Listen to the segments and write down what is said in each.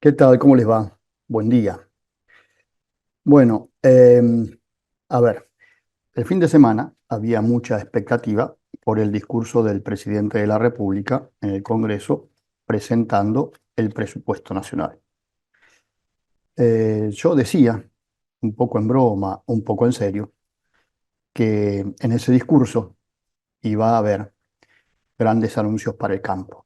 ¿Qué tal? ¿Cómo les va? Buen día. Bueno, a ver, el fin de semana había mucha expectativa por el discurso del presidente de la República en el Congreso presentando el presupuesto nacional. Yo decía, un poco en broma, un poco en serio, que en ese discurso iba a haber grandes anuncios para el campo,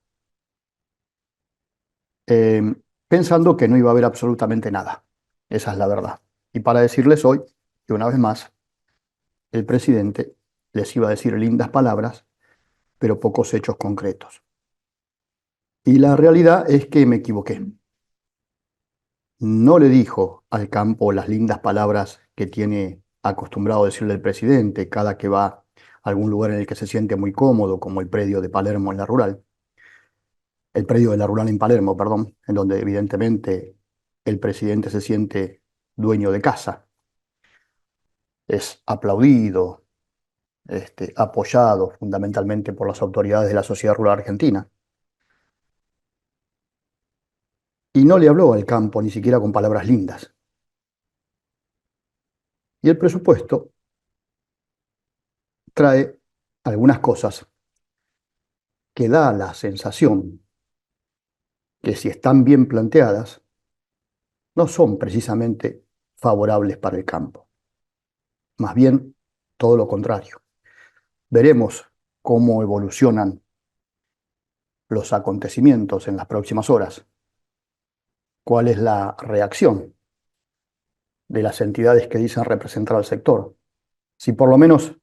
eh, pensando que no iba a haber absolutamente nada. Esa es la verdad. Y para decirles hoy que una vez más, el presidente les iba a decir lindas palabras, pero pocos hechos concretos. Y la realidad es que me equivoqué. No le dijo al campo las lindas palabras que tiene acostumbrado a decirle el presidente cada que va a algún lugar en el que se siente muy cómodo, como el predio de Palermo en la rural, el predio de la rural en Palermo, perdón, en donde evidentemente el presidente se siente dueño de casa, es aplaudido, apoyado fundamentalmente por las autoridades de la sociedad rural argentina. Y no le habló al campo ni siquiera con palabras lindas. Y el presupuesto trae algunas cosas que da la sensación que si están bien planteadas, no son precisamente favorables para el campo. Más bien, todo lo contrario. Veremos cómo evolucionan los acontecimientos en las próximas horas, cuál es la reacción de las entidades que dicen representar al sector, si por lo menos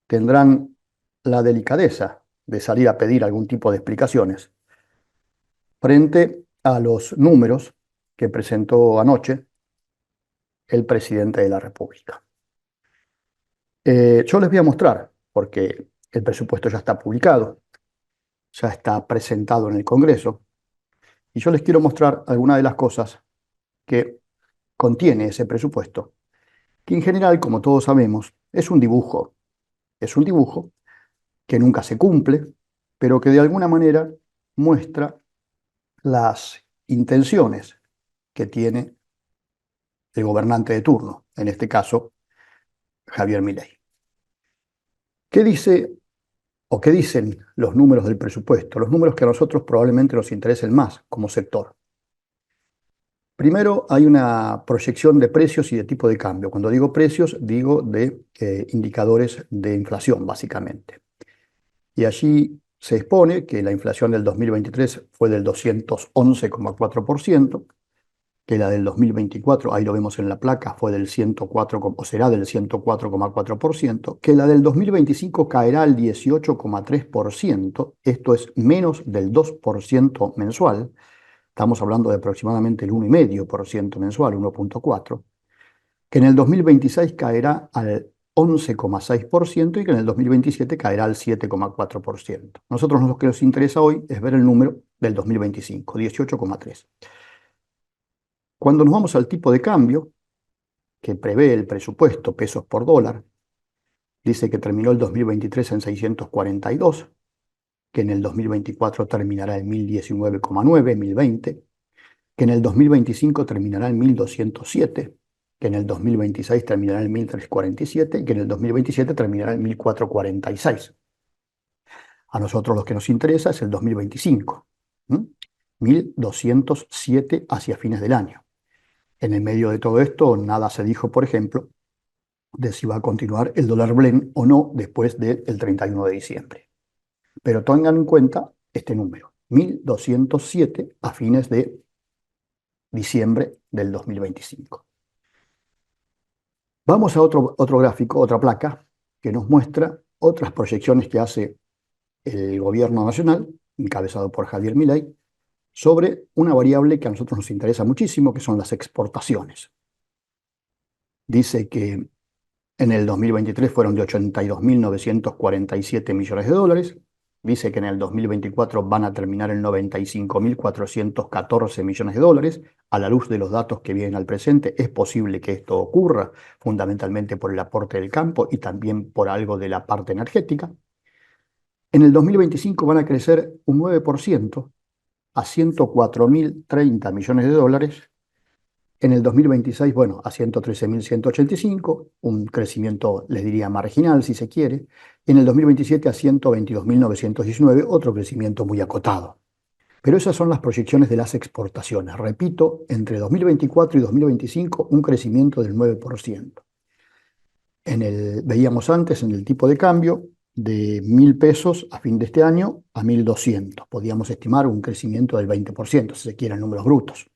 tendrán la delicadeza de salir a pedir algún tipo de explicaciones frente a los números que presentó anoche el presidente de la República. Yo les voy a mostrar, porque el presupuesto ya está publicado, ya está presentado en el Congreso, y yo les quiero mostrar algunas de las cosas que contiene ese presupuesto, que en general, como todos sabemos, es un dibujo que nunca se cumple, pero que de alguna manera muestra las intenciones que tiene el gobernante de turno, en este caso Javier Milei. ¿Qué dice o qué dicen los números del presupuesto? Los números que a nosotros probablemente nos interesen más como sector. Primero, hay una proyección de precios y de tipo de cambio. Cuando digo precios, digo de indicadores de inflación, básicamente. Y allí se expone que la inflación del 2023 fue del 211,4%, que la del 2024, ahí lo vemos en la placa, fue del 104, o será del 104,4%, que la del 2025 caerá al 18,3%, esto es menos del 2% mensual, estamos hablando de aproximadamente el 1,5% mensual, 1,4%, que en el 2026 caerá al 11,6% y que en el 2027 caerá al 7,4%. Nosotros lo que nos interesa hoy es ver el número del 2025, 18,3%. Cuando nos vamos al tipo de cambio, que prevé el presupuesto pesos por dólar, dice que terminó el 2023 en 642, que en el 2024 terminará en 1019,9, 1020, que en el 2025 terminará en 1207, que en el 2026 terminará en 1347 y que en el 2027 terminará en 1446. A nosotros lo que nos interesa es el 2025, ¿m? 1207 hacia fines del año. En el medio de todo esto, nada se dijo, por ejemplo, de si va a continuar el dólar blend o no después del 31 de diciembre. Pero tengan en cuenta este número, 1207 a fines de diciembre del 2025. Vamos a otro gráfico, otra placa, que nos muestra otras proyecciones que hace el gobierno nacional, encabezado por Javier Milei, sobre una variable que a nosotros nos interesa muchísimo, que son las exportaciones. Dice que en el 2023 fueron de 82.947 millones de dólares. Dice que en el 2024 van a terminar en 95.414 millones de dólares. A la luz de los datos que vienen al presente, es posible que esto ocurra, fundamentalmente por el aporte del campo y también por algo de la parte energética. En el 2025 van a crecer un 9%, a 104.030 millones de dólares. En el 2026, bueno, a 113.185, un crecimiento, les diría, marginal, si se quiere. En el 2027 a 122.919, otro crecimiento muy acotado. Pero esas son las proyecciones de las exportaciones. Repito, entre 2024 y 2025, un crecimiento del 9%. Veíamos antes en el tipo de cambio de 1.000 pesos a fin de este año a 1.200. Podíamos estimar un crecimiento del 20%, si se quiere, en números brutos.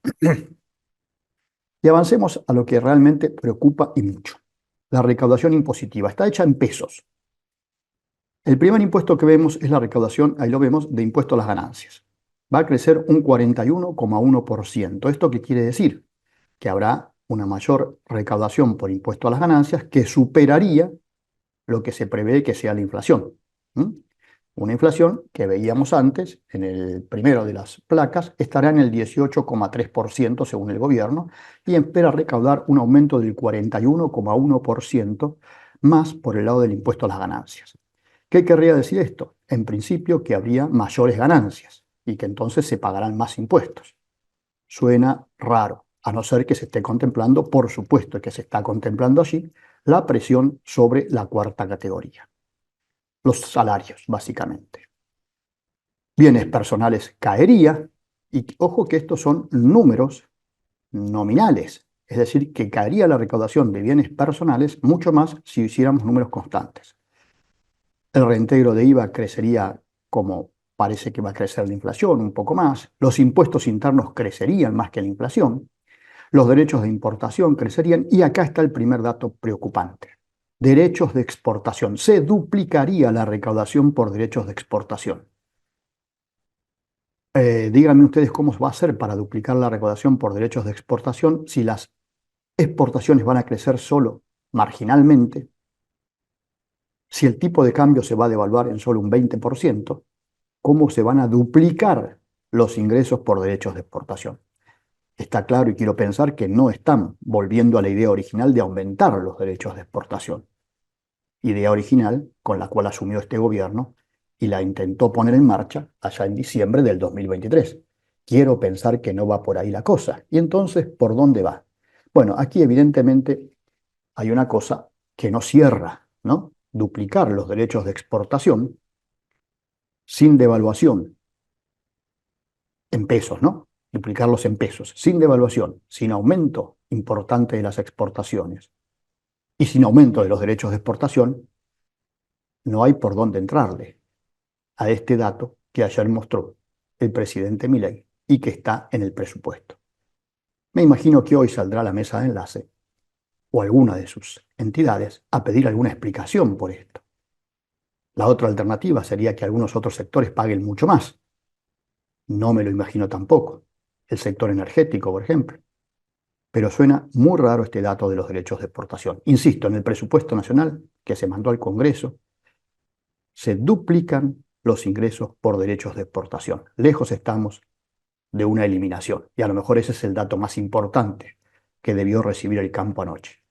Y avancemos a lo que realmente preocupa y mucho. La recaudación impositiva está hecha en pesos. El primer impuesto que vemos es la recaudación, ahí lo vemos, de impuesto a las ganancias. Va a crecer un 41,1%. ¿Esto qué quiere decir? Que habrá una mayor recaudación por impuesto a las ganancias que superaría lo que se prevé que sea la inflación. Una inflación que veíamos antes, en el primero de las placas, estará en el 18,3% según el gobierno y espera recaudar un aumento del 41,1% más por el lado del impuesto a las ganancias. ¿Qué querría decir esto? En principio que habría mayores ganancias y que entonces se pagarán más impuestos. Suena raro, a no ser que se esté contemplando, por supuesto que se está contemplando allí, la presión sobre la cuarta categoría. Los salarios, básicamente. Bienes personales caería, y ojo que estos son números nominales, es decir, que caería la recaudación de bienes personales mucho más si hiciéramos números constantes. El reintegro de IVA crecería como parece que va a crecer la inflación, un poco más. Los impuestos internos crecerían más que la inflación. Los derechos de importación crecerían. Y acá está el primer dato preocupante. Derechos de exportación. Se duplicaría la recaudación por derechos de exportación. Díganme ustedes cómo va a ser para duplicar la recaudación por derechos de exportación si las exportaciones van a crecer solo marginalmente, si el tipo de cambio se va a devaluar en solo un 20%, cómo se van a duplicar los ingresos por derechos de exportación. Está claro y quiero pensar que no están volviendo a la idea original de aumentar los derechos de exportación. Idea original con la cual asumió este gobierno y la intentó poner en marcha allá en diciembre del 2023. Quiero pensar que no va por ahí la cosa. ¿Y entonces por dónde va? Bueno, aquí evidentemente hay una cosa que no cierra, ¿no? Duplicar los derechos de exportación sin devaluación en pesos, ¿no? Duplicarlos en pesos, sin devaluación, sin aumento importante de las exportaciones y sin aumento de los derechos de exportación, no hay por dónde entrarle a este dato que ayer mostró el presidente Milei y que está en el presupuesto. Me imagino que hoy saldrá a la mesa de enlace o alguna de sus entidades a pedir alguna explicación por esto. La otra alternativa sería que algunos otros sectores paguen mucho más. No me lo imagino tampoco. El sector energético, por ejemplo. Pero suena muy raro este dato de los derechos de exportación. Insisto, en el presupuesto nacional que se mandó al Congreso, se duplican los ingresos por derechos de exportación. Lejos estamos de una eliminación. Y a lo mejor ese es el dato más importante que debió recibir el campo anoche.